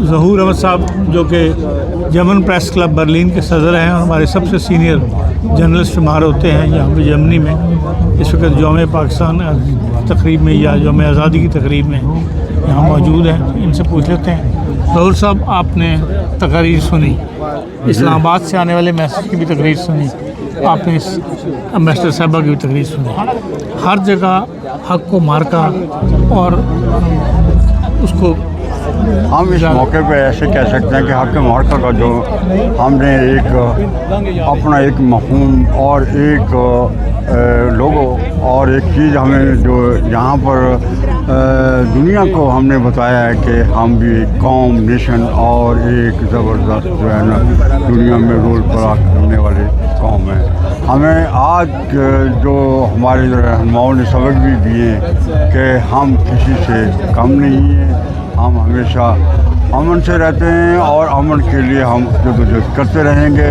ظہور احمد صاحب جو کہ جرمن پریس کلب برلین کے صدر ہیں اور ہمارے سب سے سینئر جرنلسٹ شمار ہوتے ہیں یہاں پہ جرمنی میں اس وقت یوم پاکستان تقریب میں یا یوم آزادی کی تقریب میں یہاں موجود ہیں. ان سے پوچھ لیتے ہیں. ظہور صاحب آپ نے تقریر سنی, اسلام آباد سے آنے والے میسج کی بھی تقریر سنی, آپ نے امبیسڈر صاحبہ کی بھی تقریر سنی. ہر جگہ حق کو مارکا اور اس کو ہم اس موقع پہ ایسے کہہ سکتے ہیں کہ حق مارکا کا جو ہم نے ایک اپنا ایک مفہوم اور ایک لوگو اور ایک چیز ہمیں جو یہاں پر دنیا کو ہم نے بتایا ہے کہ ہم بھی ایک قوم نیشن اور ایک زبردست جو ہے نا دنیا میں رول پلا کرنے والے قوم ہے. ہمیں آج جو ہمارے رہنماؤں نے سبق بھی دیے کہ ہم کسی سے کم نہیں ہیں, ہم ہمیشہ امن سے رہتے ہیں اور امن کے لیے ہم جدوجہد کرتے رہیں گے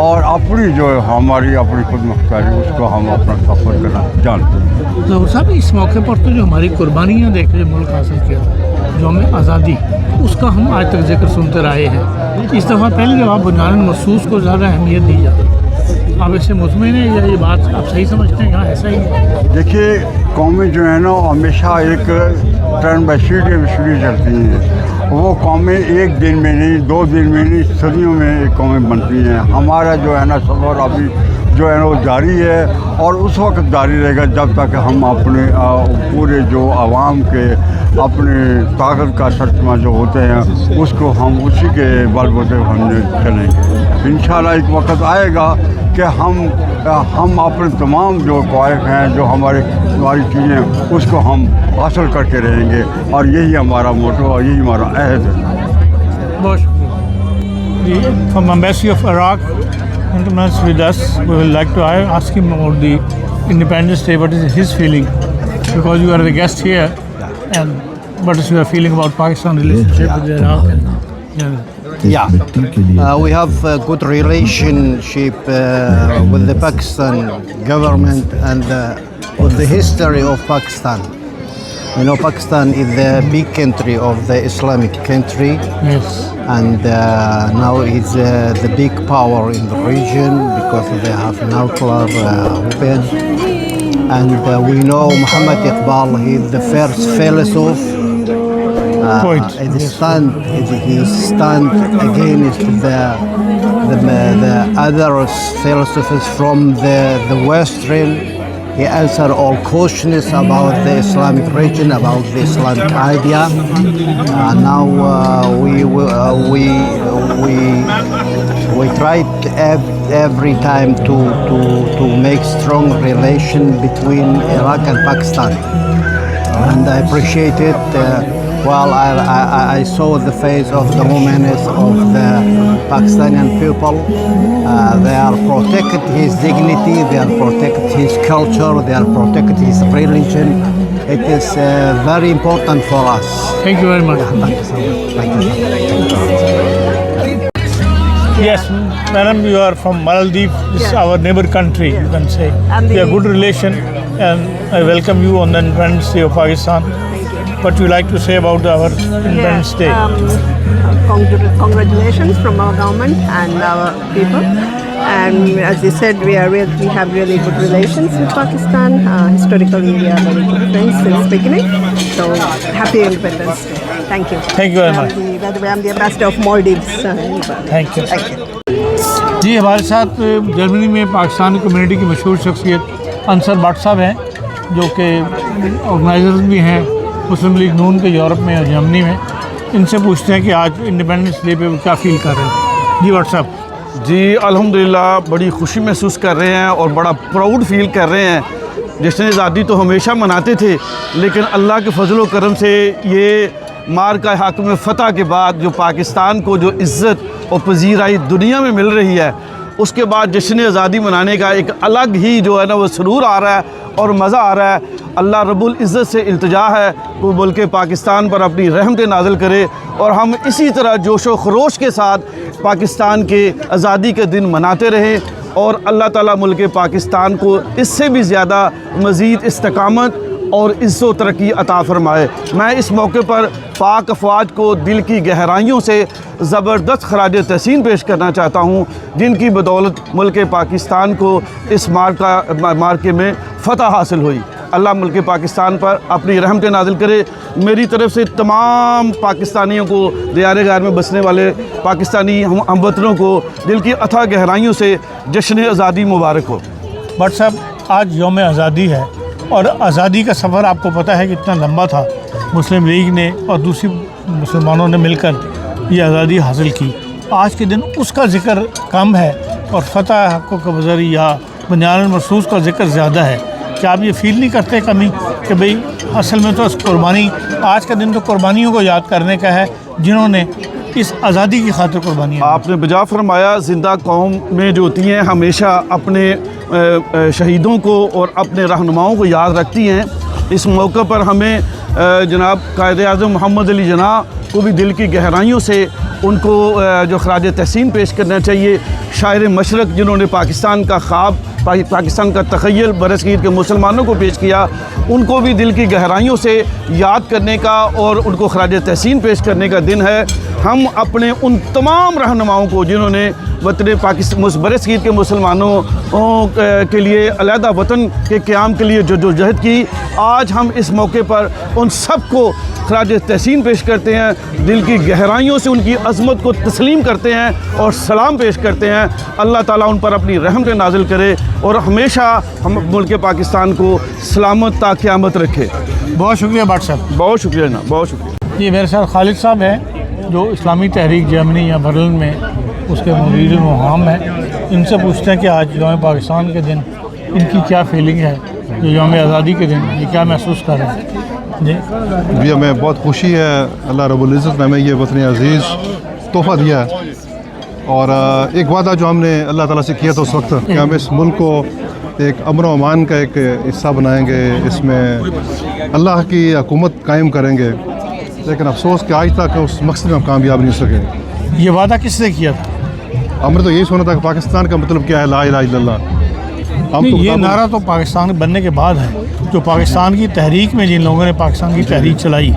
اور اپنی جو ہماری اپنی خود مختاری اس کو ہم اپنا سفر کرنا جانتے ہیں. ظہور صاحب اس موقع پر تو جو ہماری قربانیاں دیکھ کے ملک حاصل کیا یوم آزادی اس کا ہم آج تک ذکر سنتے رہے ہیں. اس دفعہ پہلی جب آپ بنیاداً محسوس کو زیادہ اہمیت دی جاتی ہے, آپ اس سے مطمئن ہیں یا یہ بات آپ صحیح سمجھتے ہیں یہاں ایسا ہی ہے؟ دیکھیے قومیں جو ہیں نا ہمیشہ ایک ٹرن بائی سیڈی چلتی ہیں. وہ قومیں ایک دن میں نہیں, 2 دن میں نہیں, صدیوں میں ایک قومیں بنتی ہیں. ہمارا جو ہے نا سفر ابھی جو ہے نا وہ جاری ہے اور اس وقت جاری رہے گا جب تک ہم اپنے پورے جو عوام کے اپنے طاقت کا سرچشمہ جو ہوتے ہیں اس کو ہم اسی کے بل بوتے ہم نے چلیں گے. انشاءاللہ ایک وقت آئے گا کہ ہم اپنے تمام جو قوائف ہیں جو ہماری چیزیں اس کو ہم حاصل کر کے رہیں گے اور یہی ہمارا موٹو اور یہی ہمارا عہد ہے. بہت شکریہ. From embassy of Iraq with us, we would like to ask him about the Independence Day. What is his feeling? Because you are the guest here, and what is your feeling about Pakistan relationship with Iraq? Yeah, we have a good relationship with the Pakistan government and with the history of Pakistan. You know, Pakistan is the big country of the Islamic country. Yes. And now it's the big power in the region because they have nuclear weapon. And we know Muhammad Iqbal, he is the first philosopher. He stand against the other philosophers from the Western. He answered all questions about the Islamic region, about the Islamic idea. Now we tried every time to make strong relation between Iraq and Pakistan, and I appreciate it. I saw the face of the women of the Pakistani people. They are protecting his dignity, they are protecting his culture, they are protecting his religion. It is very important for us. Thank you very much. Thank you so much. Thank you. Yes, madam, you are from Maldives. This is our neighbor country, you can say. We have good relation, and I welcome you on the Independence Day of Pakistan. What you like to say about our Independence Day? Congratulations from our government and our people. And as you said, we have really good relations with Pakistan. Historically, we are very good friends since beginning. So happy Independence Day. Thank you. Thank you very much. I am the ambassador of Maldives. Thank you. Thank you. جی ہمارے ساتھ جرمنی میں Pakistani community کی مشہور شخصیت Ansar but صاحب ہیں جو کہ آرگنائزر بھی ہیں مسلم لیگ نون کے یورپ میں اور جرمنی میں. ان سے پوچھتے ہیں کہ آج انڈیپینڈنس ڈے پہ کیا فیل کر رہے ہیں. جی واٹس اپ. جی الحمدللہ بڑی خوشی محسوس کر رہے ہیں اور بڑا پراؤڈ فیل کر رہے ہیں. جشن آزادی تو ہمیشہ مناتے تھے لیکن اللہ کے فضل و کرم سے یہ مارکہ حق میں فتح کے بعد جو پاکستان کو جو عزت اور پذیرائی دنیا میں مل رہی ہے اس کے بعد جشن آزادی منانے کا ایک الگ ہی جو ہے نا وہ سرور آ رہا ہے اور مزہ آ رہا ہے. اللہ رب العزت سے التجا ہے وہ ملک پاکستان پر اپنی رحمتیں نازل کرے اور ہم اسی طرح جوش و خروش کے ساتھ پاکستان کے آزادی کے دن مناتے رہیں اور اللہ تعالیٰ ملک پاکستان کو اس سے بھی زیادہ مزید استقامت اور عزت و ترقی عطا فرمائے۔ میں اس موقع پر پاک افواج کو دل کی گہرائیوں سے زبردست خراج تحسین پیش کرنا چاہتا ہوں، جن کی بدولت ملک پاکستان کو اس مارکے میں فتح حاصل ہوئی۔ اللہ ملک پاکستان پر اپنی رحمت نازل کرے۔ میری طرف سے تمام پاکستانیوں کو، دیار غار میں بسنے والے پاکستانی ہم وطنوں کو دل کی اتھا گہرائیوں سے جشن آزادی مبارک ہو۔ بٹ صاحب آج یوم آزادی ہے اور آزادی کا سفر آپ کو پتہ ہے کتنا لمبا تھا۔ مسلم لیگ نے اور دوسری مسلمانوں نے مل کر یہ آزادی حاصل کی۔ آج کے دن اس کا ذکر کم ہے اور فتح حقوں کا بزری یا بنیان المرصوص کا ذکر زیادہ ہے۔ کیا آپ یہ فیل نہیں کرتے کمی کہ بھئی اصل میں تو قربانی، آج کا دن تو قربانیوں کو یاد کرنے کا ہے جنہوں نے اس آزادی کی خاطر قربانیاں دی؟ آپ نے بجا فرمایا، زندہ قوم میں جو ہوتی ہیں ہمیشہ اپنے شہیدوں کو اور اپنے رہنماؤں کو یاد رکھتی ہیں۔ اس موقع پر ہمیں جناب قائد اعظم محمد علی جناح کو بھی دل کی گہرائیوں سے ان کو جو خراج تحسین پیش کرنا چاہیے۔ شاعر مشرق جنہوں نے پاکستان کا خواب، پاکستان کا تخیل برصغیر کے مسلمانوں کو پیش کیا، ان کو بھی دل کی گہرائیوں سے یاد کرنے کا اور ان کو خراج تحسین پیش کرنے کا دن ہے۔ ہم اپنے ان تمام رہنماؤں کو جنہوں نے وطن پاکستان برصغیر کے مسلمانوں کے لیے علیحدہ وطن کے قیام کے لیے جدوجہد کی، آج ہم اس موقع پر ان سب کو خراج تحسین پیش کرتے ہیں، دل کی گہرائیوں سے ان کی عظمت کو تسلیم کرتے ہیں اور سلام پیش کرتے ہیں۔ اللہ تعالیٰ ان پر اپنی رحمت نازل کرے اور ہمیشہ ہم ملک پاکستان کو سلامت تا قیامت رکھے۔ بہت شکریہ بٹ صاحب۔ بہت شکریہ جناب، بہت شکریہ۔ یہ میرے ساتھ خالد صاحب ہیں جو اسلامی تحریک جرمنی یا برلن میں اس کے مدیر المہام ہیں۔ ان سے پوچھتے ہیں کہ آج یوم پاکستان کے دن ان کی کیا فیلنگ ہے، جو یوم آزادی کے دن یہ کیا محسوس کر رہے ہیں؟ جی ہمیں بہت خوشی ہے، اللہ رب العزت نے ہمیں یہ وطن عزیز تحفہ دیا ہے، اور ایک وعدہ جو ہم نے اللہ تعالیٰ سے کیا تھا اس وقت کہ ہم اس ملک کو ایک امن و امان کا ایک حصہ بنائیں گے، اس میں اللہ کی حکومت قائم کریں گے، لیکن افسوس کہ آج تک اس مقصد میں ہم کامیاب نہیں ہو سکے۔ یہ وعدہ کس سے کیا تھا؟ ہم نے تو یہی سنا تھا کہ پاکستان کا مطلب کیا ہے، لا الہ الا اللہ۔ یہ نعرہ تو پاکستان بننے کے بعد ہے، جو پاکستان کی تحریک میں جن لوگوں نے پاکستان کی تحریک چلائی،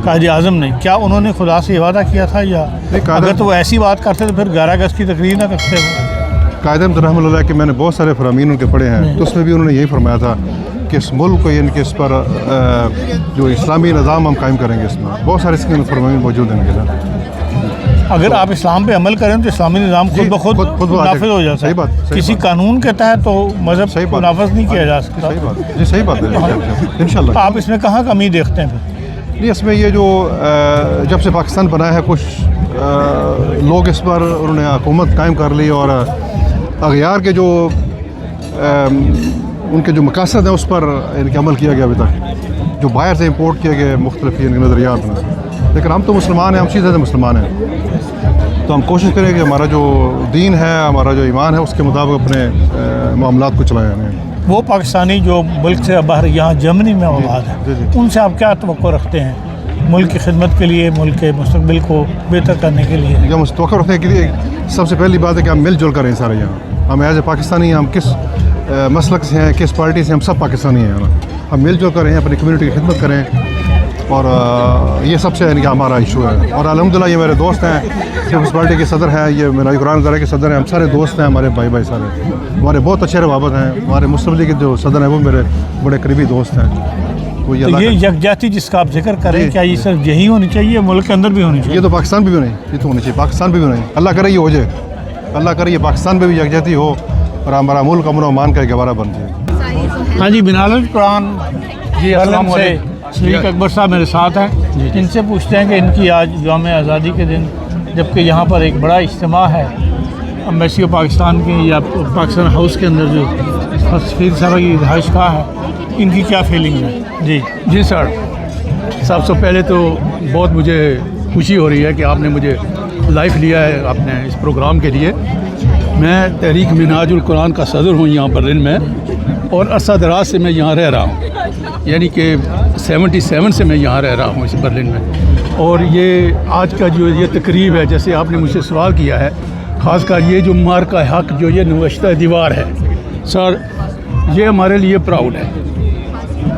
قائد اعظم نے، کیا انہوں نے خدا سے یہ وعدہ کیا تھا، یا اگر تو وہ ایسی بات کرتے تو پھر 11 اگست کی تقریر نہ کرتے؟ قائد اعظم رحمۃ اللہ کہ میں نے بہت سارے فرامین ان کے پڑھے ہیں، تو اس میں بھی انہوں نے یہی فرمایا تھا کہ اس ملک کو یعنی کہ اس پر جو اسلامی نظام ہم قائم کریں گے، اس میں بہت سارے اس کے فرامین موجود ہیں ان کے ساتھ۔ اگر آپ اسلام پہ عمل کریں تو اسلامی نظام خود بخود نافذ ہو جاتا ہے۔ کسی قانون کے تحت تو مذہب کو نافذ نہیں کیا جا سکتا۔ صحیح بات، جی صحیح بات ہے انشاءاللہ۔ آپ اس میں کہاں کمی دیکھتے ہیں پھر؟ جی اس میں یہ جو جب سے پاکستان بنا ہے، کچھ لوگ اس پر انہوں نے حکومت قائم کر لی، اور اغیار کے جو ان کے جو مقاصد ہیں اس پر ان کے عمل کیا گیا ابھی تک، جو باہر سے امپورٹ کیے گئے مختلف ان کے نظریات میں۔ لیکن ہم تو مسلمان ہیں، ہم سیدھے سے مسلمان ہیں، تو ہم کوشش کریں کہ ہمارا جو دین ہے، ہمارا جو ایمان ہے، اس کے مطابق اپنے معاملات کو چلائیں۔ وہ پاکستانی جو ملک سے باہر یہاں جرمنی میں آباد ہیں، ان سے آپ کیا توقع رکھتے ہیں ملک کی خدمت کے لیے، ملک کے مستقبل کو بہتر کرنے کے لیے؟ ہم توقع رکھنے کے لیے سب سے پہلی بات ہے کہ ہم مل جل کر رہیں سارے یہاں۔ ہم ایز اے پاکستانی، ہم کس مسلک سے ہیں، کس پارٹی سے، ہم سب پاکستانی ہیں، ہم مل جل کر رہیں، اپنی کمیونٹی کی خدمت کریں، اور یہ سب سے یعنی کہ ہمارا ایشو ہے۔ اور الحمدللہ یہ میرے دوست ہیں، پیپلز پارٹی کے صدر ہیں، یہ میرا قرآن ادارے کے صدر ہیں، ہم سارے دوست ہیں، ہمارے بھائی سارے ہمارے بہت اچھے روابط ہیں۔ ہمارے مسلم لیگ کے جو صدر ہیں وہ میرے بڑے قریبی دوست ہیں۔ تو یہ یکجہتی جس کا آپ ذکر کریں، کیا یہ صرف یہی ہونی چاہیے، ملک کے اندر بھی ہونی چاہیے؟ یہ تو پاکستان بھی نہیں، یہ تو ہونی چاہیے، پاکستان بھی نہیں۔ اللہ کرے یہ ہو جائے، اللہ کرے یہ پاکستان میں بھی یکجہتی ہو اور ہمارا ملک امن و امان کا گہوارہ بن جائے۔ ہاں جی، بنال القرآن جی السلام علیکم، شریک اکبر صاحب میرے ساتھ ہیں۔ ان سے پوچھتے ہیں کہ ان کی آج یوم آزادی کے دن، جبکہ یہاں پر ایک بڑا اجتماع ہے ایمبیسی آف پاکستان کے یا پاکستان ہاؤس کے اندر جو سفیر صاحب کی رہائش گاہ ہے، ان کی کیا فیلنگ ہے؟ جی سر، سب سے پہلے تو بہت مجھے خوشی ہو رہی ہے کہ آپ نے مجھے لائف لیا ہے اپنے اس پروگرام کے لیے۔ میں تحریک منہاج القرآن کا صدر ہوں یہاں برلن میں، اور عرصہ دراز سے میں یہاں رہ رہا ہوں، یعنی کہ 77 سے میں یہاں رہ رہا ہوں اس برلن میں۔ اور یہ آج کا جو یہ تقریب ہے، جیسے آپ نے مجھ سے سوال کیا ہے، خاص کر یہ جو مارکہ حق جو یہ نوشتہ دیوار ہے، سر یہ ہمارے لیے پراؤڈ ہے